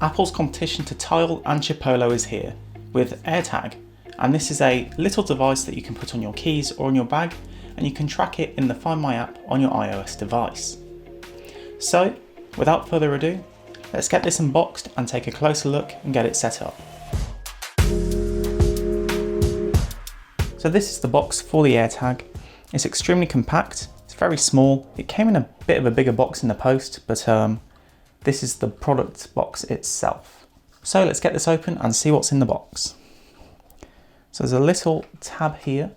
Apple's competition to Tile and Chipolo is here with AirTag, and this is a little device that you can put on your keys or in your bag, and you can track it in the Find My app on your iOS device. So, without further ado, let's get this unboxed and take a closer look and get it set up. So this is the box for the AirTag. It's extremely compact, it's very small. It came in a bit of a bigger box in the post, but this is the product box itself. So let's get this open and see what's in the box. So there's a little tab here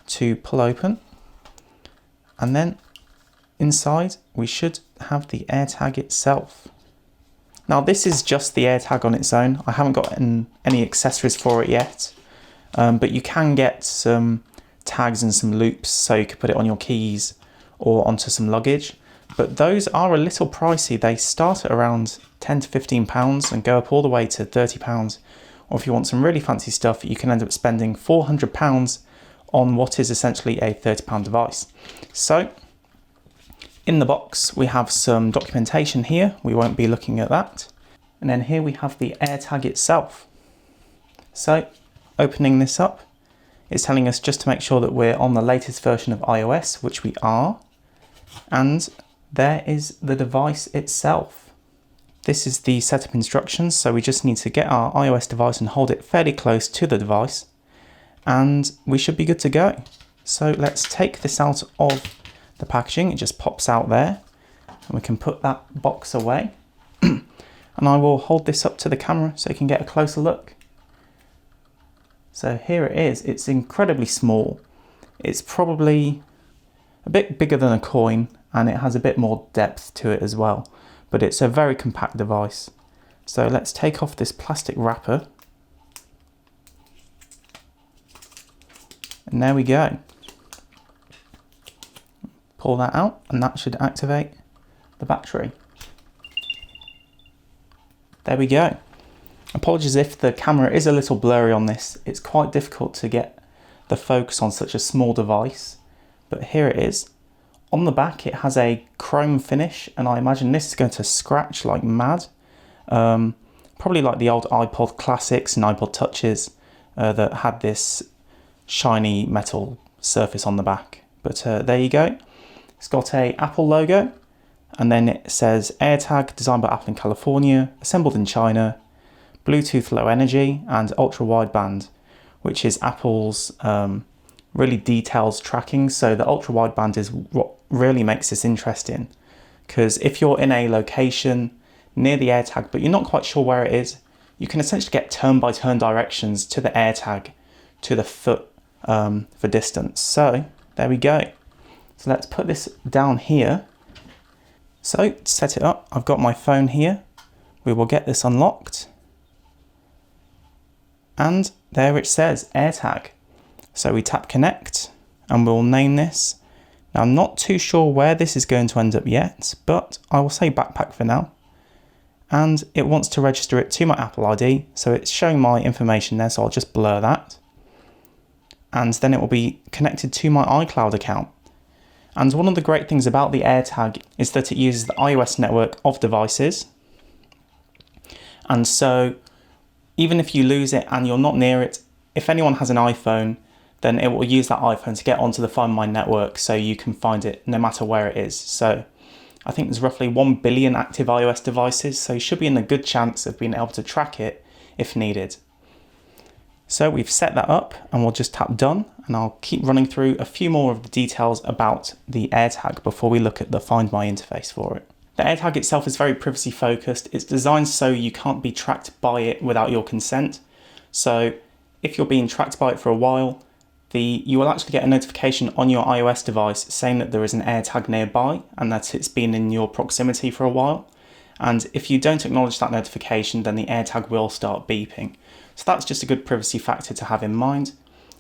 to pull open, and then inside we should have the AirTag itself. Now this is just the AirTag on its own. I haven't got any accessories for it yet, but you can get some tags and some loops so you could put it on your keys or onto some luggage. But those are a little pricey. They start at around £10 to £15 and go up all the way to £30. Or if you want some really fancy stuff, you can end up spending £400 on what is essentially a £30 device. So in the box, we have some documentation here. We won't be looking at that. And then here we have the AirTag itself. So opening this up, it's telling us just to make sure that we're on the latest version of iOS, which we are. And there is the device itself. This is the setup instructions, so we just need to get our iOS device and hold it fairly close to the device, and we should be good to go. So let's take this out of the packaging. It just pops out there, and we can put that box away. And I will hold this up to the camera so you can get a closer look. So here it is. It's incredibly small. It's probably a bit bigger than a coin, and it has a bit more depth to it as well, but it's a very compact device. So let's take off this plastic wrapper, and there we go. Pull that out, and that should activate the battery. There we go. Apologies if the camera is a little blurry on this. It's quite difficult to get the focus on such a small device, but here it is. On the back, it has a chrome finish, and I imagine this is going to scratch like mad. Probably like the old iPod Classics and iPod Touches that had this shiny metal surface on the back. But there you go. It's got a Apple logo, and then it says AirTag, designed by Apple in California, assembled in China, Bluetooth Low Energy, and ultra wideband, which is Apple's really detailed tracking. So the ultra wideband is what really makes this interesting, because if you're in a location near the AirTag but you're not quite sure where it is, you can essentially get turn-by-turn directions to the AirTag to the foot for distance. So there we go. So let's put this down here. So to set it up, I've got my phone here. We will get this unlocked, and there it says AirTag. So we tap connect, and we'll name this. Now I'm not too sure where this is going to end up yet, but I will say backpack for now. And it wants to register it to my Apple ID, so it's showing my information there, so I'll just blur that. And then it will be connected to my iCloud account. And one of the great things about the AirTag is that it uses the iOS network of devices. And so even if you lose it and you're not near it, if anyone has an iPhone, then it will use that iPhone to get onto the Find My network, so you can find it no matter where it is. So I think there's roughly 1 billion active iOS devices, so you should be in a good chance of being able to track it if needed. So we've set that up, and we'll just tap done, and I'll keep running through a few more of the details about the AirTag before we look at the Find My interface for it. The AirTag itself is very privacy focused. It's designed so you can't be tracked by it without your consent. So if you're being tracked by it for a while, you will actually get a notification on your iOS device saying that there is an AirTag nearby and that it's been in your proximity for a while. And if you don't acknowledge that notification, then the AirTag will start beeping. So that's just a good privacy factor to have in mind.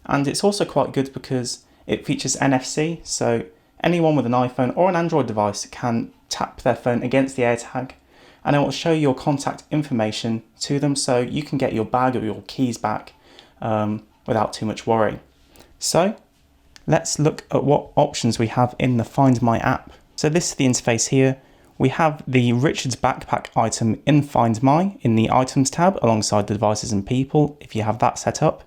And it's also quite good because it features NFC, so anyone with an iPhone or an Android device can tap their phone against the AirTag, and it will show your contact information to them, so you can get your bag or your keys back without too much worry. So let's look at what options we have in the Find My app. So this is the interface here. we have the Richard's backpack item in Find My in the items tab alongside the devices and people if you have that set up.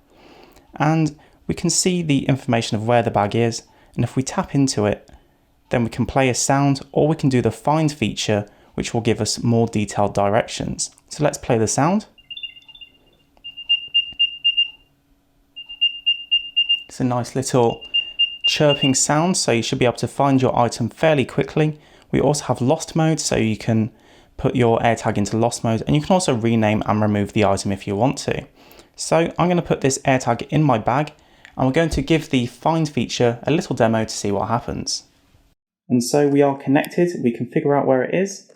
And we can see the information of where the bag is, and if we tap into it, then we can play a sound, or we can do the find feature, which will give us more detailed directions. So let's play the sound. It's a nice little chirping sound, so you should be able to find your item fairly quickly. We also have lost mode, so you can put your AirTag into lost mode, and you can also rename and remove the item if you want to. So I'm going to put this AirTag in my bag, and we're going to give the find feature a little demo to see what happens. And so we are connected, we can figure out where it is,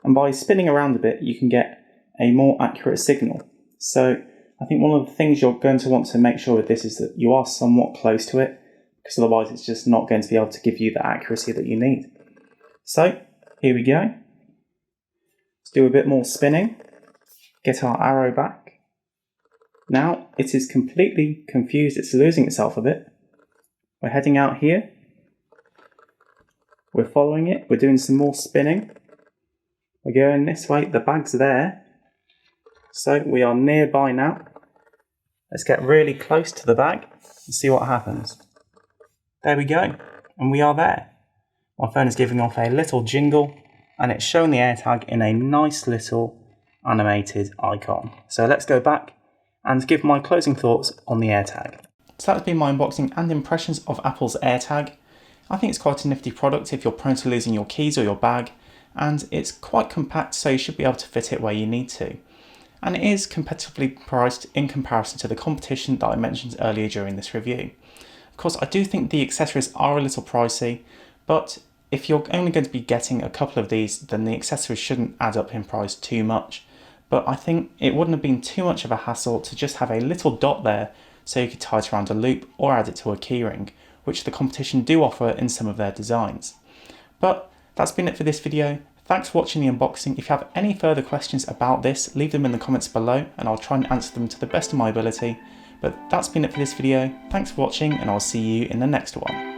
and by spinning around a bit you can get a more accurate signal. So I think one of the things you're going to want to make sure with this is that you are somewhat close to it, because otherwise it's just not going to be able to give you the accuracy that you need. So here we go. Let's do a bit more spinning, get our arrow back. Now it is completely confused, it's losing itself a bit. We're heading out here. We're following it, we're doing some more spinning. We're going this way, the bag's there. So we are nearby now. Let's get really close to the bag and see what happens. There we go, and we are there. My phone is giving off a little jingle, and it's showing the AirTag in a nice little animated icon. So let's go back and give my closing thoughts on the AirTag. So that's been my unboxing and impressions of Apple's AirTag. I think it's quite a nifty product if you're prone to losing your keys or your bag, and it's quite compact, so you should be able to fit it where you need to. And it is competitively priced in comparison to the competition that I mentioned earlier during this review. Of course, I do think the accessories are a little pricey, but if you're only going to be getting a couple of these, then the accessories shouldn't add up in price too much. But I think it wouldn't have been too much of a hassle to just have a little dot there so you could tie it around a loop or add it to a keyring, which the competition do offer in some of their designs. But that's been it for this video. Thanks for watching the unboxing. If you have any further questions about this, leave them in the comments below and I'll try and answer them to the best of my ability. But that's been it for this video. Thanks for watching, and I'll see you in the next one.